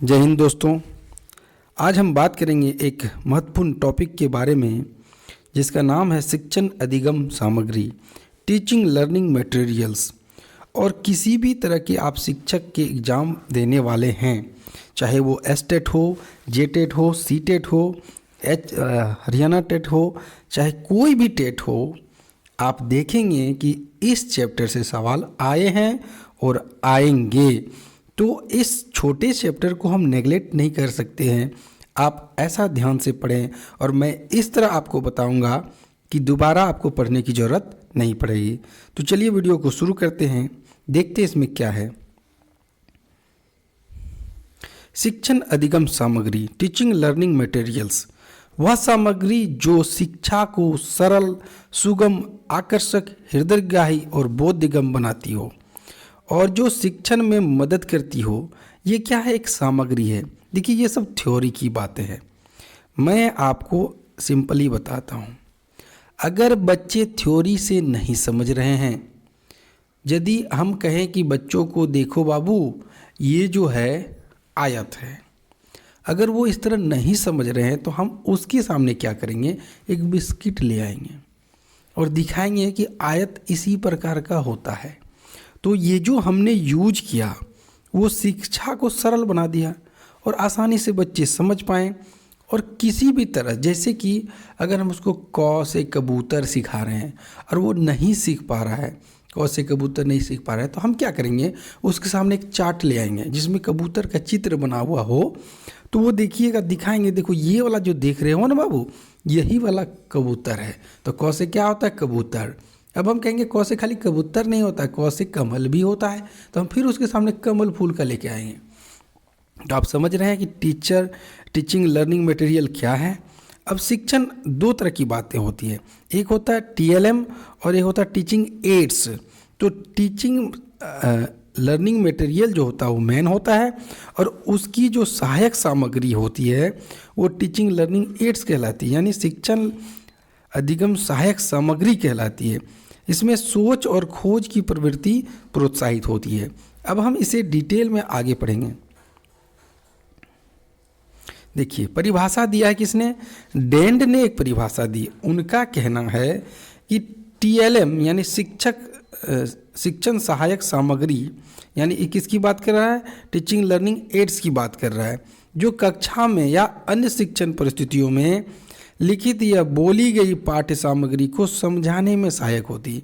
जय हिंद दोस्तों। आज हम बात करेंगे एक महत्वपूर्ण टॉपिक के बारे में जिसका नाम है शिक्षण अधिगम सामग्री, टीचिंग लर्निंग मटेरियल्स। और किसी भी तरह के आप शिक्षक के एग्ज़ाम देने वाले हैं, चाहे वो एसटेट हो, जेटेट हो, सीटेट हो, हरियाणा टेट हो, चाहे कोई भी टेट हो, आप देखेंगे कि इस चैप्टर से सवाल आए हैं और आएंगे। तो इस छोटे चैप्टर को हम नेगलेक्ट नहीं कर सकते हैं। आप ऐसा ध्यान से पढ़ें और मैं इस तरह आपको बताऊंगा कि दोबारा आपको पढ़ने की ज़रूरत नहीं पड़ेगी। तो चलिए वीडियो को शुरू करते हैं, देखते हैं इसमें क्या है। शिक्षण अधिगम सामग्री, टीचिंग लर्निंग मटेरियल्स, वह सामग्री जो शिक्षा को सरल, सुगम, आकर्षक, हृदयग्राही और बोधगम्य बनाती हो और जो शिक्षण में मदद करती हो। ये क्या है? एक सामग्री है। देखिए, ये सब थ्योरी की बातें हैं, मैं आपको सिंपली बताता हूँ। अगर बच्चे थ्योरी से नहीं समझ रहे हैं, यदि हम कहें कि बच्चों को देखो बाबू ये जो है आयत है, अगर वो इस तरह नहीं समझ रहे हैं तो हम उसके सामने क्या करेंगे? एक बिस्किट ले आएंगे और दिखाएंगे कि आयत इसी प्रकार का होता है। तो ये जो हमने यूज किया वो शिक्षा को सरल बना दिया और आसानी से बच्चे समझ पाएँ। और किसी भी तरह, जैसे कि अगर हम उसको क से कबूतर सिखा रहे हैं और वो नहीं सीख पा रहा है, क से कबूतर नहीं सीख पा रहा है, तो हम क्या करेंगे? उसके सामने एक चार्ट ले आएंगे जिसमें कबूतर का चित्र बना हुआ हो। तो वो देखिएगा, दिखाएंगे, देखो ये वाला जो देख रहे हो ना बाबू, यही वाला कबूतर है। तो क से क्या होता है? कबूतर। अब हम कहेंगे क से खाली कबूतर नहीं होता है, क से कमल भी होता है। तो हम फिर उसके सामने कमल फूल का लेके आएंगे। तो आप समझ रहे हैं कि टीचिंग लर्निंग मटेरियल क्या है। अब शिक्षण दो तरह की बातें होती है, एक होता है टीएलएम और एक होता है टीचिंग एड्स। तो टीचिंग लर्निंग मटेरियल जो होता है वो मेन होता है और उसकी जो सहायक सामग्री होती है वो टीचिंग लर्निंग एड्स कहलाती है, यानी शिक्षण अधिगम सहायक सामग्री कहलाती है। इसमें सोच और खोज की प्रवृत्ति प्रोत्साहित होती है। अब हम इसे डिटेल में आगे पढ़ेंगे। देखिए, परिभाषा दिया है किसने? डेंड ने एक परिभाषा दी। उनका कहना है कि टीएलएम यानी शिक्षण सहायक सामग्री, यानी किसकी बात कर रहा है? टीचिंग लर्निंग एड्स की बात कर रहा है, जो कक्षा में या अन्य शिक्षण परिस्थितियों में लिखित या बोली गई पाठ्य सामग्री को समझाने में सहायक होती है।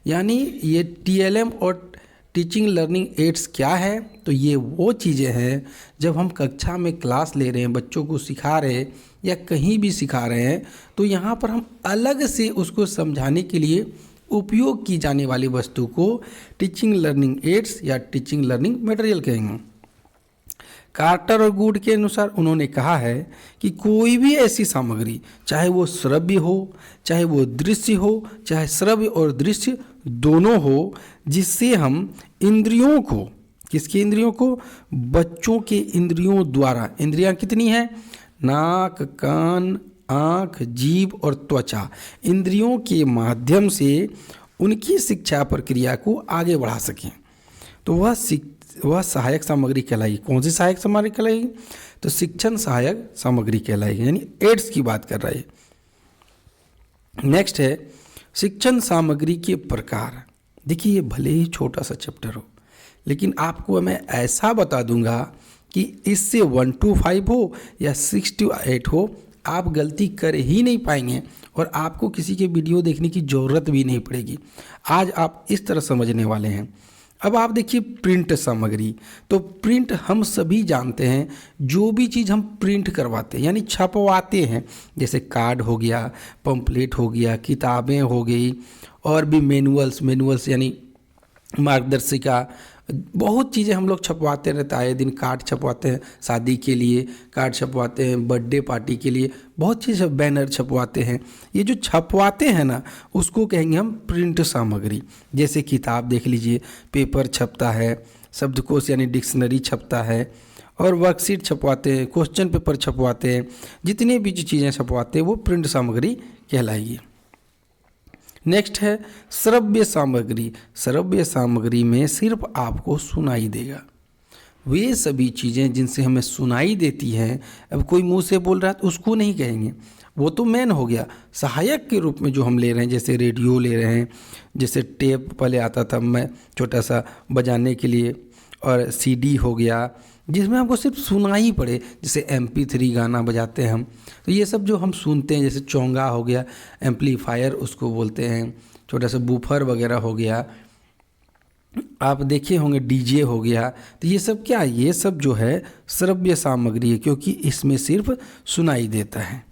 यानी ये टीएलएम और टीचिंग लर्निंग एड्स क्या है? तो ये वो चीज़ें हैं जब हम कक्षा में क्लास ले रहे हैं, बच्चों को सिखा रहे हैं या कहीं भी सिखा रहे हैं, तो यहाँ पर हम अलग से उसको समझाने के लिए उपयोग की जाने वाली वस्तु को टीचिंग लर्निंग एड्स या टीचिंग लर्निंग मटेरियल कहेंगे। कार्टर और गुड के अनुसार उन्होंने कहा है कि कोई भी ऐसी सामग्री, चाहे वो श्रव्य हो, चाहे वो दृश्य हो, चाहे श्रव्य और दृश्य दोनों हो, जिससे हम इंद्रियों को, किसकी इंद्रियों को? बच्चों के इंद्रियों द्वारा। इंद्रियां कितनी हैं? नाक, कान, आँख, जीभ और त्वचा। इंद्रियों के माध्यम से उनकी शिक्षा प्रक्रिया को आगे बढ़ा सकें। तो वह सहायक सामग्री कहलाएगी। कौन सी सहायक सामग्री कहलाएगी? तो शिक्षण सहायक सामग्री कहलाएगी, यानी एड्स की बात कर रहा है। नेक्स्ट है शिक्षण सामग्री के प्रकार। देखिए, ये भले ही छोटा सा चैप्टर हो, लेकिन आपको मैं ऐसा बता दूंगा कि इससे 1 to 5 हो या 6 to 8 हो, आप गलती कर ही नहीं पाएंगे और आपको किसी के वीडियो देखने की ज़रूरत भी नहीं पड़ेगी। आज आप इस तरह समझने वाले हैं। अब आप देखिए प्रिंट सामग्री। तो प्रिंट हम सभी जानते हैं, जो भी चीज़ हम प्रिंट करवाते हैं यानी छपवाते हैं, जैसे कार्ड हो गया, पंपलेट हो गया, किताबें हो गई, और भी मैनुअल्स यानी मार्गदर्शिका, बहुत चीज़ें हम लोग छपवाते रहते हैं। आए दिन कार्ड छपवाते हैं, शादी के लिए कार्ड छपवाते हैं, बर्थडे पार्टी के लिए बहुत चीज़, बैनर छपवाते हैं। ये जो छपवाते हैं ना, उसको कहेंगे हम प्रिंट सामग्री। जैसे किताब देख लीजिए, पेपर छपता है, शब्दकोश यानी डिक्शनरी छपता है, और वर्कशीट छपवाते हैं, क्वेश्चन पेपर छपवाते हैं। जितनी भी जो चीज़ें छपवाते हैं वो प्रिंट सामग्री कहलाएगी। नेक्स्ट है श्रव्य सामग्री। श्रव्य सामग्री में सिर्फ आपको सुनाई देगा, वे सभी चीज़ें जिनसे हमें सुनाई देती हैं, अब कोई मुंह से बोल रहा है तो उसको नहीं कहेंगे, वो तो मेन हो गया। सहायक के रूप में जो हम ले रहे हैं, जैसे रेडियो ले रहे हैं, जैसे टेप पहले आता था मैं छोटा सा बजाने के लिए, और सीडी हो गया जिसमें हमको सिर्फ सुनाई पड़े, जैसे MP3 गाना बजाते हैं हम, तो ये सब जो हम सुनते हैं, जैसे चोंगा हो गया, एम्पलीफायर उसको बोलते हैं, छोटा सा बूफर वगैरह हो गया, आप देखे होंगे डीजे हो गया, तो ये सब क्या, ये सब जो है श्रव्य सामग्री है, क्योंकि इसमें सिर्फ सुनाई देता है।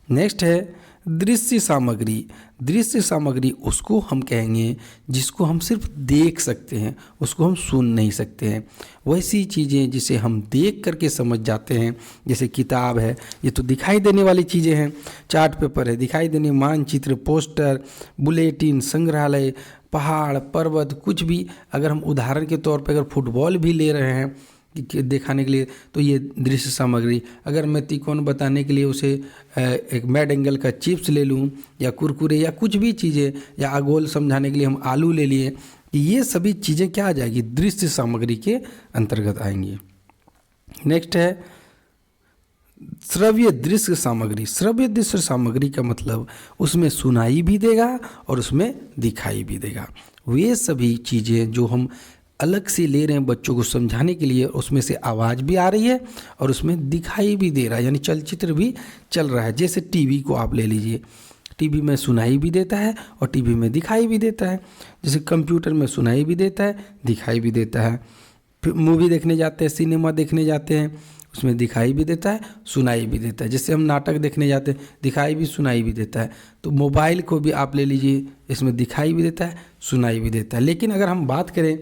नेक्स्ट है दृश्य सामग्री। दृश्य सामग्री उसको हम कहेंगे जिसको हम सिर्फ देख सकते हैं, उसको हम सुन नहीं सकते हैं। वैसी चीज़ें जिसे हम देख करके समझ जाते हैं, जैसे किताब है, ये तो दिखाई देने वाली चीज़ें हैं, चार्ट पेपर है दिखाई देने, मानचित्र, पोस्टर, बुलेटिन, संग्रहालय, पहाड़, पर्वत, कुछ भी। अगर हम उदाहरण के तौर पर अगर फुटबॉल भी ले रहे हैं दिखाने के लिए, तो ये दृश्य सामग्री। अगर मैं तिकोन बताने के लिए उसे एक मैड एंगल का चिप्स ले लूँ, या कुरकुरे, या कुछ भी चीज़ें, या आगोल समझाने के लिए हम आलू ले लिए, ये सभी चीज़ें क्या आ जाएगी, दृश्य सामग्री के अंतर्गत आएंगी। नेक्स्ट है श्रव्य दृश्य सामग्री। श्रव्य दृश्य सामग्री का मतलब उसमें सुनाई भी देगा और उसमें दिखाई भी देगा। वे सभी चीज़ें जो हम अलग से ले रहे हैं बच्चों को समझाने के लिए, उसमें से आवाज़ भी आ रही है और उसमें दिखाई भी दे रहा है, यानी चलचित्र भी चल रहा है। जैसे टीवी को आप ले लीजिए, टीवी में सुनाई भी देता है और टीवी में दिखाई भी देता है। जैसे कंप्यूटर में सुनाई भी देता है, दिखाई भी देता है। फिर मूवी देखने जाते हैं, सिनेमा देखने जाते हैं, उसमें दिखाई भी देता है, सुनाई भी देता है। जैसे हम नाटक देखने जाते हैं, दिखाई भी सुनाई भी देता है। तो मोबाइल को भी आप ले लीजिए, इसमें दिखाई भी देता है, सुनाई भी देता है। लेकिन अगर हम बात करें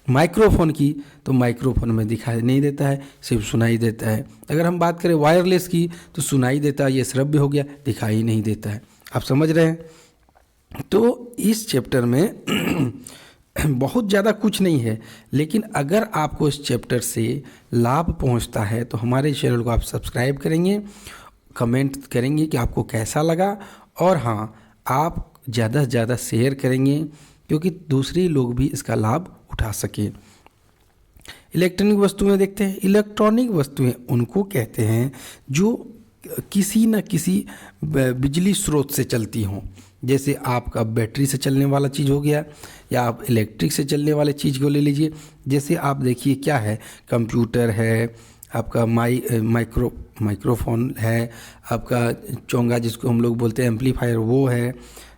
माइक्रोफोन की, तो माइक्रोफोन में दिखाई नहीं देता है, सिर्फ सुनाई देता है। अगर हम बात करें वायरलेस की, तो सुनाई देता है, ये श्रव्य हो गया, दिखाई नहीं देता है। आप समझ रहे हैं। तो इस चैप्टर में बहुत ज़्यादा कुछ नहीं है, लेकिन अगर आपको इस चैप्टर से लाभ पहुंचता है तो हमारे चैनल को आप सब्सक्राइब करेंगे, कमेंट करेंगे कि आपको कैसा लगा, और हाँ, आप ज़्यादा से ज़्यादा शेयर करेंगे क्योंकि दूसरे लोग भी इसका लाभ उठा सके। इलेक्ट्रॉनिक वस्तुएं देखते हैं। इलेक्ट्रॉनिक वस्तुएं उनको कहते हैं जो किसी न किसी बिजली स्रोत से चलती हों। जैसे आपका बैटरी से चलने वाला चीज़ हो गया, या आप इलेक्ट्रिक से चलने वाले चीज़ को ले लीजिए। जैसे आप देखिए क्या है, कंप्यूटर है, आपका माइक्रोफोन है, आपका चोंगा जिसको हम लोग बोलते हैं एम्पलीफायर वो है,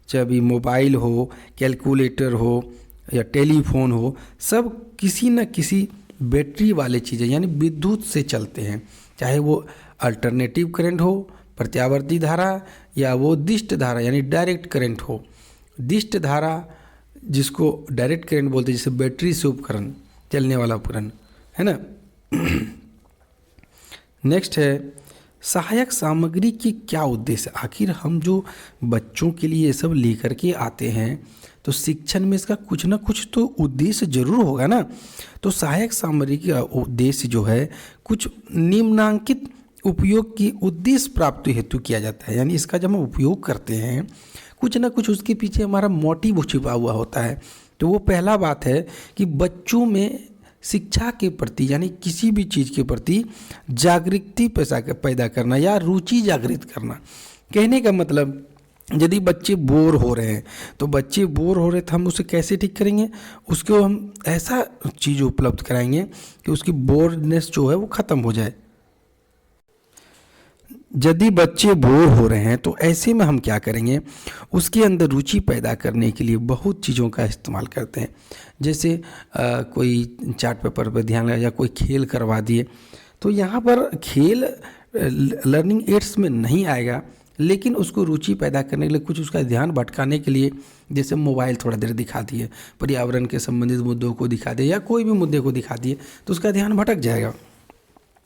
चाहे अभी मोबाइल हो, कैलकुलेटर हो या टेलीफोन हो, सब किसी न किसी बैटरी वाले चीज़ें यानी विद्युत से चलते हैं। चाहे वो अल्टरनेटिव करंट हो, प्रत्यावर्ती धारा, या वो दिष्ट धारा यानी डायरेक्ट करंट हो। दिष्ट धारा जिसको डायरेक्ट करंट बोलते हैं, जैसे बैटरी से उपकरण चलने वाला उपकरण है ना। नेक्स्ट है सहायक सामग्री की क्या उद्देश्य। आखिर हम जो बच्चों के लिए ये सब लेकर के आते हैं, तो शिक्षण में इसका कुछ ना कुछ तो उद्देश्य जरूर होगा ना। तो सहायक सामग्री का उद्देश्य जो है कुछ निम्नांकित उपयोग की उद्देश्य प्राप्ति हेतु किया जाता है। यानी इसका जब हम उपयोग करते हैं, कुछ ना कुछ उसके पीछे हमारा मोटिव छिपा हुआ होता है। तो वो पहला बात है कि बच्चों में शिक्षा के प्रति यानी किसी भी चीज़ के प्रति जागृति पैदा करना या रुचि जागृत करना। कहने का मतलब, यदि बच्चे बोर हो रहे हैं तो हम उसे कैसे ठीक करेंगे, उसको हम ऐसा चीज़ उपलब्ध कराएंगे कि उसकी बोरनेस जो है वो ख़त्म हो जाए। यदि बच्चे बोर हो रहे हैं तो ऐसे में हम क्या करेंगे, उसके अंदर रुचि पैदा करने के लिए बहुत चीज़ों का इस्तेमाल करते हैं। जैसे कोई चार्ट पेपर पर ध्यान लगा या कोई खेल करवा दिए, तो यहाँ पर खेल लर्निंग एड्स में नहीं आएगा, लेकिन उसको रुचि पैदा करने के लिए कुछ उसका ध्यान भटकाने के लिए, जैसे मोबाइल थोड़ा देर दिखा दिए, पर्यावरण के संबंधित मुद्दों को दिखा दिए या कोई भी मुद्दे को दिखा दिए, तो उसका ध्यान भटक जाएगा।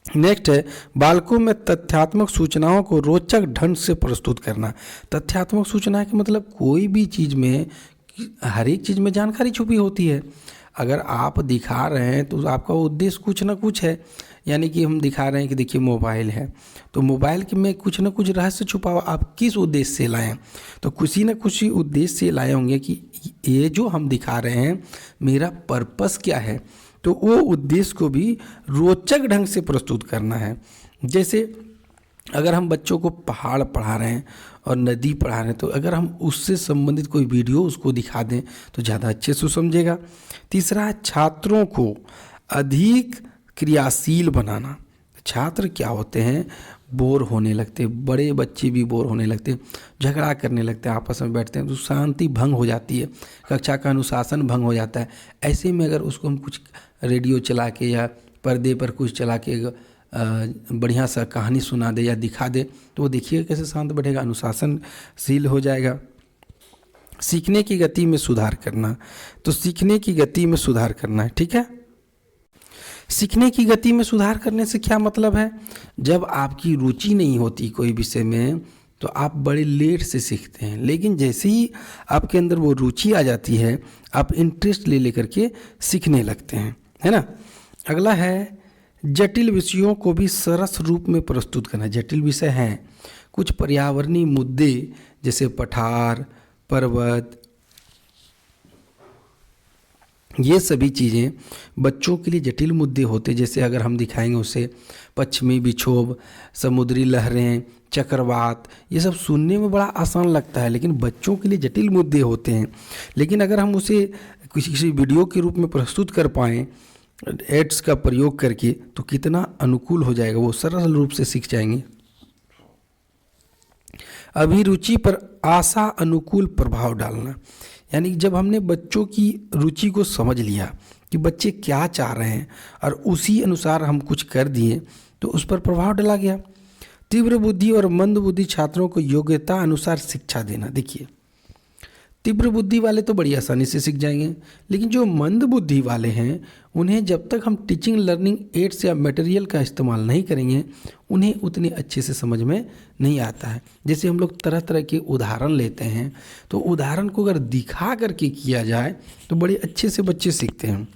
नेक्स्ट है बालकों में तथ्यात्मक सूचनाओं को रोचक ढंग से प्रस्तुत करना। तथ्यात्मक सूचना के मतलब कोई भी चीज़ में, हर एक चीज़ में जानकारी छुपी होती है। अगर आप दिखा रहे हैं तो आपका उद्देश्य कुछ ना कुछ है। यानी कि हम दिखा रहे हैं कि देखिए मोबाइल है, तो मोबाइल के में कुछ ना कुछ रहस्य छुपा हुआ, आप किस उद्देश्य से लाएं, तो किसी न कुछ उद्देश्य से लाए होंगे कि ये जो हम दिखा रहे हैं मेरा पर्पस क्या है, तो वो उद्देश्य को भी रोचक ढंग से प्रस्तुत करना है। जैसे अगर हम बच्चों को पहाड़ पढ़ा रहे हैं और नदी पढ़ा रहे हैं, तो अगर हम उससे संबंधित कोई वीडियो उसको दिखा दें तो ज़्यादा अच्छे से समझेगा। तीसरा, छात्रों को अधिक क्रियाशील बनाना। छात्र क्या होते हैं, बोर होने लगते, बड़े बच्चे भी बोर होने लगते, झगड़ा करने लगते हैं, आपस में बैठते हैं तो शांति भंग हो जाती है, कक्षा का अनुशासन भंग हो जाता है। ऐसे में अगर उसको हम कुछ रेडियो चला के या पर्दे पर कुछ चला के बढ़िया सा कहानी सुना दे या दिखा दे तो वो देखिए कैसे शांत बैठेगा, अनुशासनशील हो जाएगा। सीखने की गति में सुधार करना, तो सीखने की गति में सुधार करना है, ठीक है। सीखने की गति में सुधार करने से क्या मतलब है, जब आपकी रुचि नहीं होती कोई विषय में तो आप बड़े लेट से सीखते हैं, लेकिन जैसे ही आपके अंदर वो रुचि आ जाती है आप इंटरेस्ट ले लेकर के सीखने लगते हैं, है ना। अगला है जटिल विषयों को भी सरस रूप में प्रस्तुत करना। जटिल विषय हैं कुछ पर्यावरणीय मुद्दे जैसे पठार, पर्वत, ये सभी चीज़ें बच्चों के लिए जटिल मुद्दे होते। जैसे अगर हम दिखाएंगे उसे पश्चिमी विक्षोभ, समुद्री लहरें, चक्रवात, ये सब सुनने में बड़ा आसान लगता है लेकिन बच्चों के लिए जटिल मुद्दे होते हैं। लेकिन अगर हम उसे किसी वीडियो के रूप में प्रस्तुत कर पाएँ एड्स का प्रयोग करके तो कितना अनुकूल हो जाएगा, वो सरल रूप से सीख जाएंगे। अभिरुचि पर आशा अनुकूल प्रभाव डालना, यानी जब हमने बच्चों की रुचि को समझ लिया कि बच्चे क्या चाह रहे हैं और उसी अनुसार हम कुछ कर दिए तो उस पर प्रभाव डाला गया। तीव्र बुद्धि और मंद बुद्धि छात्रों को योग्यता अनुसार शिक्षा देना। देखिए तीव्र बुद्धि वाले तो बड़ी आसानी से सीख जाएंगे, लेकिन जो मंद बुद्धि वाले हैं उन्हें जब तक हम टीचिंग लर्निंग एड्स या मटेरियल का इस्तेमाल नहीं करेंगे उन्हें उतने अच्छे से समझ में नहीं आता है। जैसे हम लोग तरह तरह के उदाहरण लेते हैं तो उदाहरण को अगर दिखा करके किया जाए तो बड़े अच्छे से बच्चे सीखते हैं।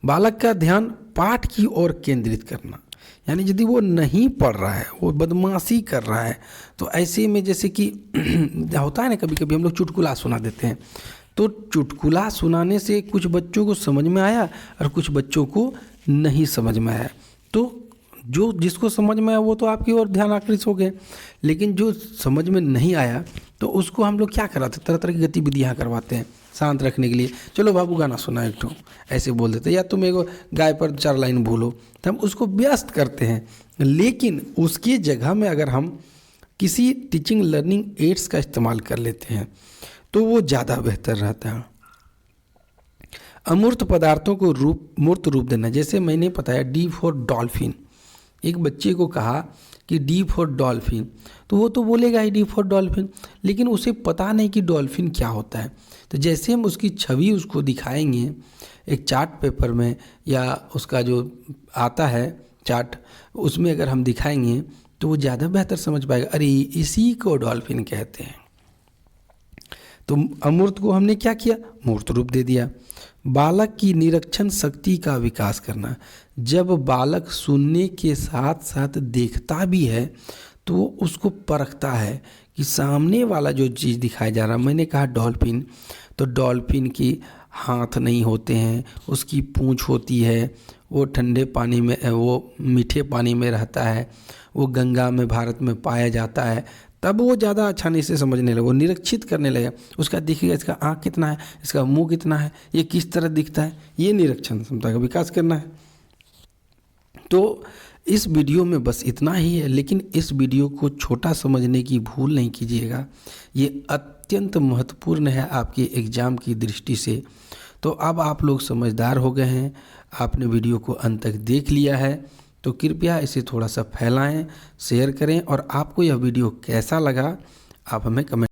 बालक का ध्यान पाठ की ओर केंद्रित करना, यानी यदि वो नहीं पढ़ रहा है, वो बदमाशी कर रहा है तो ऐसे में जैसे कि होता है ना, कभी कभी हम लोग चुटकुला सुना देते हैं तो चुटकुला सुनाने से कुछ बच्चों को समझ में आया और कुछ बच्चों को नहीं समझ में आया, तो जो जिसको समझ में आया वो तो आपकी ओर ध्यान आकृष्ट हो गए, लेकिन जो समझ में नहीं आया तो उसको हम लोग क्या कराते, तरह तरह की गतिविधियाँ करवाते हैं शांत रखने के लिए। चलो बाबू गाना सुना एक ठो, ऐसे बोल देते, या तुम एगो गाय पर 4 लाइन बोलो, तो हम उसको व्यस्त करते हैं। लेकिन उसकी जगह में अगर हम किसी टीचिंग लर्निंग एड्स का इस्तेमाल कर लेते हैं तो वो ज़्यादा बेहतर रहता है। अमूर्त पदार्थों को मूर्त रूप देना, जैसे मैंने बताया डी फॉर डॉल्फिन, एक बच्चे को कहा कि डी फॉर डॉल्फिन, तो वो तो बोलेगा ही डी फॉर डॉल्फिन, लेकिन उसे पता नहीं कि डॉल्फिन क्या होता है। तो जैसे हम उसकी छवि उसको दिखाएंगे एक चार्ट पेपर में या उसका जो आता है चार्ट, उसमें अगर हम दिखाएंगे तो वो ज़्यादा बेहतर समझ पाएगा, अरे इसी को डॉल्फिन कहते हैं। तो अमूर्त को हमने क्या किया, मूर्त रूप दे दिया। बालक की निरीक्षण शक्ति का विकास करना, जब बालक सुनने के साथ साथ देखता भी है तो उसको परखता है कि सामने वाला जो चीज़ दिखाया जा रहा है, मैंने कहा डॉल्फिन, तो डॉल्फिन की हाथ नहीं होते हैं, उसकी पूंछ होती है, वो ठंडे पानी में, वो मीठे पानी में रहता है, वो गंगा में भारत में पाया जाता है, तब वो ज़्यादा आसानी से समझने लगे, वो निरीक्षित करने लगे, उसका दिखेगा इसका आँख कितना है, इसका मुंह कितना है, ये किस तरह दिखता है, ये निरीक्षण क्षमता का विकास करना है। तो इस वीडियो में बस इतना ही है, लेकिन इस वीडियो को छोटा समझने की भूल नहीं कीजिएगा, ये अत्यंत महत्वपूर्ण है आपके एग्ज़ाम की दृष्टि से। तो अब आप लोग समझदार हो गए हैं, आपने वीडियो को अंत तक देख लिया है, तो कृपया इसे थोड़ा सा फैलाएं, शेयर करें, और आपको यह वीडियो कैसा लगा आप हमें कमेंट